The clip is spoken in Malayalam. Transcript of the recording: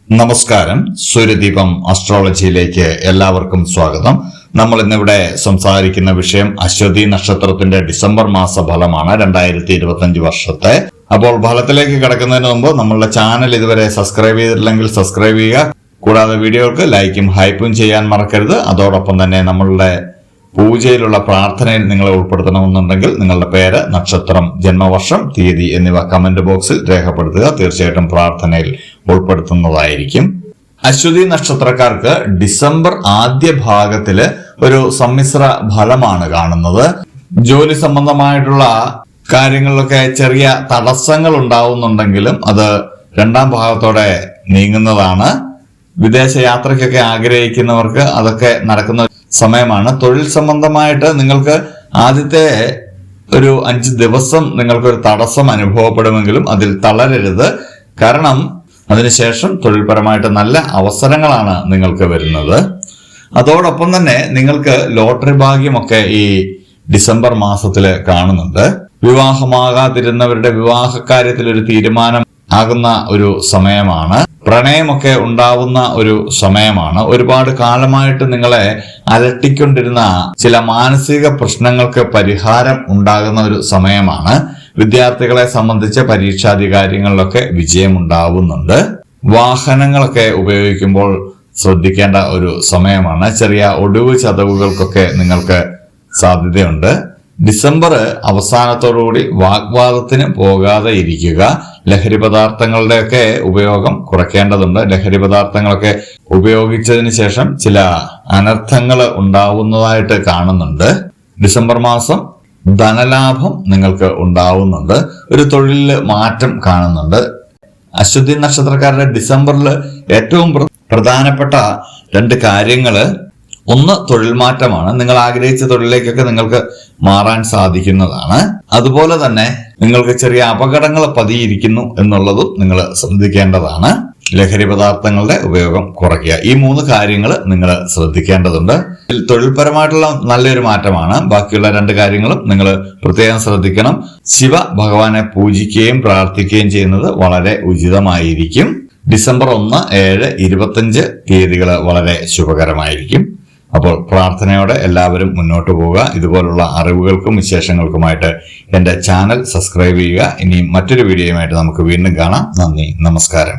നമസ്കാരം. സൂര്യദീപം അസ്ട്രോളജിയിലേക്ക് എല്ലാവർക്കും സ്വാഗതം. നമ്മൾ ഇന്നിവിടെ സംസാരിക്കുന്ന വിഷയം അശ്വതി നക്ഷത്രത്തിന്റെ ഡിസംബർ മാസ ഫലമാണ് 2025 വർഷത്തെ. അപ്പോൾ ഫലത്തിലേക്ക് കടക്കുന്നതിന് മുമ്പ് നമ്മളുടെ ചാനൽ ഇതുവരെ സബ്സ്ക്രൈബ് ചെയ്തിട്ടില്ലെങ്കിൽ സബ്സ്ക്രൈബ് ചെയ്യുക. കൂടാതെ വീഡിയോകൾക്ക് ലൈക്കും ഹൈപ്പും ചെയ്യാൻ മറക്കരുത്. അതോടൊപ്പം തന്നെ നമ്മളുടെ പൂജയിലുള്ള പ്രാർത്ഥനയിൽ നിങ്ങളെ ഉൾപ്പെടുത്തണമെന്നുണ്ടെങ്കിൽ നിങ്ങളുടെ പേര്, നക്ഷത്രം, ജന്മവർഷം, തീയതി എന്നിവ കമന്റ് ബോക്സിൽ രേഖപ്പെടുത്തുക. തീർച്ചയായിട്ടും പ്രാർത്ഥനയിൽ ഉൾപ്പെടുത്തുന്നതായിരിക്കും. അശ്വതി നക്ഷത്രക്കാർക്ക് ഡിസംബർ ആദ്യ ഭാഗത്തില് ഒരു സമ്മിശ്ര ഫലമാണ് കാണുന്നത്. ജോലി സംബന്ധമായിട്ടുള്ള കാര്യങ്ങളിലൊക്കെ ചെറിയ തടസ്സങ്ങൾ ഉണ്ടാവുന്നുണ്ടെങ്കിലും അത് രണ്ടാം ഭാഗത്തോടെ നീങ്ങുന്നതാണ്. വിദേശ യാത്രയ്ക്കൊക്കെ ആഗ്രഹിക്കുന്നവർക്ക് അതൊക്കെ നടക്കുന്ന സമയമാണ്. തൊഴിൽ സംബന്ധമായിട്ട് നിങ്ങൾക്ക് ആദ്യത്തെ ഒരു 5 ദിവസം നിങ്ങൾക്കൊരു തടസ്സം അനുഭവപ്പെടുമെങ്കിലും അതിൽ തളരരുത്. കാരണം അതിനുശേഷം തൊഴിൽപരമായിട്ട് നല്ല അവസരങ്ങളാണ് നിങ്ങൾക്ക് വരുന്നത്. അതോടൊപ്പം തന്നെ നിങ്ങൾക്ക് ലോട്ടറി ഭാഗ്യമൊക്കെ ഈ ഡിസംബർ മാസത്തില് കാണുന്നുണ്ട്. വിവാഹമാകാതിരുന്നവരുടെ വിവാഹകാര്യത്തിൽ ഒരു തീരുമാനം ആകുന്ന ഒരു സമയമാണ്. പ്രണയമൊക്കെ ഉണ്ടാവുന്ന ഒരു സമയമാണ്. ഒരുപാട് കാലമായിട്ട് നിങ്ങളെ അലട്ടിക്കൊണ്ടിരുന്ന ചില മാനസിക പ്രശ്നങ്ങൾക്ക് പരിഹാരം ഉണ്ടാകുന്ന ഒരു സമയമാണ്. വിദ്യാർത്ഥികളെ സംബന്ധിച്ച് പരീക്ഷാദി കാര്യങ്ങളിലൊക്കെ വിജയമുണ്ടാവുന്നുണ്ട്. വാഹനങ്ങളൊക്കെ ഉപയോഗിക്കുമ്പോൾ ശ്രദ്ധിക്കേണ്ട ഒരു സമയമാണ്. ചെറിയ ഒടിവ് ചതവുകൾക്കൊക്കെ നിങ്ങൾക്ക് സാധ്യതയുണ്ട്. ഡിസംബർ അവസാനത്തോടുകൂടി വാഗ്വാദത്തിന് പോകാതെ ഇരിക്കുക. ലഹരി പദാർത്ഥങ്ങളുടെയൊക്കെ ഉപയോഗം കുറയ്ക്കേണ്ടതുണ്ട്. ലഹരി പദാർത്ഥങ്ങളൊക്കെ ഉപയോഗിച്ചതിന് ശേഷം ചില അനർത്ഥങ്ങൾ ഉണ്ടാവുന്നതായിട്ട് കാണുന്നുണ്ട്. ഡിസംബർ മാസം ധനലാഭം നിങ്ങൾക്ക് ഉണ്ടാവുന്നുണ്ട്. ഒരു തൊഴിലില് മാറ്റം കാണുന്നുണ്ട്. അശ്വതി നക്ഷത്രക്കാരുടെ ഡിസംബറിൽ ഏറ്റവും പ്രധാനപ്പെട്ട 2 കാര്യങ്ങള്, ഒന്ന് തൊഴിൽ മാറ്റമാണ്. നിങ്ങൾ ആഗ്രഹിച്ച തൊഴിലിലേക്കൊക്കെ നിങ്ങൾക്ക് മാറാൻ സാധിക്കുന്നതാണ്. അതുപോലെ തന്നെ നിങ്ങൾക്ക് ചെറിയ അപകടങ്ങൾ പതിയിരിക്കുന്നു എന്നുള്ളതും നിങ്ങൾ ശ്രദ്ധിക്കേണ്ടതാണ്. ലഹരി പദാർത്ഥങ്ങളുടെ ഉപയോഗം കുറയ്ക്കുക. ഈ 3 കാര്യങ്ങൾ നിങ്ങൾ ശ്രദ്ധിക്കേണ്ടതുണ്ട്. തൊഴിൽപരമായിട്ടുള്ള നല്ലൊരു മാറ്റമാണ്. ബാക്കിയുള്ള 2 കാര്യങ്ങളും നിങ്ങൾ പ്രത്യേകം ശ്രദ്ധിക്കണം. ശിവ ഭഗവാനെ പൂജിക്കുകയും പ്രാർത്ഥിക്കുകയും ചെയ്യുന്നത് വളരെ ഉചിതമായിരിക്കും. ഡിസംബർ 1, 7, 25 തീയതികൾ വളരെ ശുഭകരമായിരിക്കും. അപ്പോൾ പ്രാർത്ഥനയോടെ എല്ലാവരും മുന്നോട്ട് പോവുക. ഇതുപോലുള്ള അറിവുകൾക്കും വിശേഷങ്ങൾക്കുമായിട്ട് എന്റെ ചാനൽ സബ്സ്ക്രൈബ് ചെയ്യുക. ഇനി മറ്റൊരു വീഡിയോയുമായിട്ട് നമുക്ക് വീണ്ടും കാണാം. നന്ദി, നമസ്കാരം.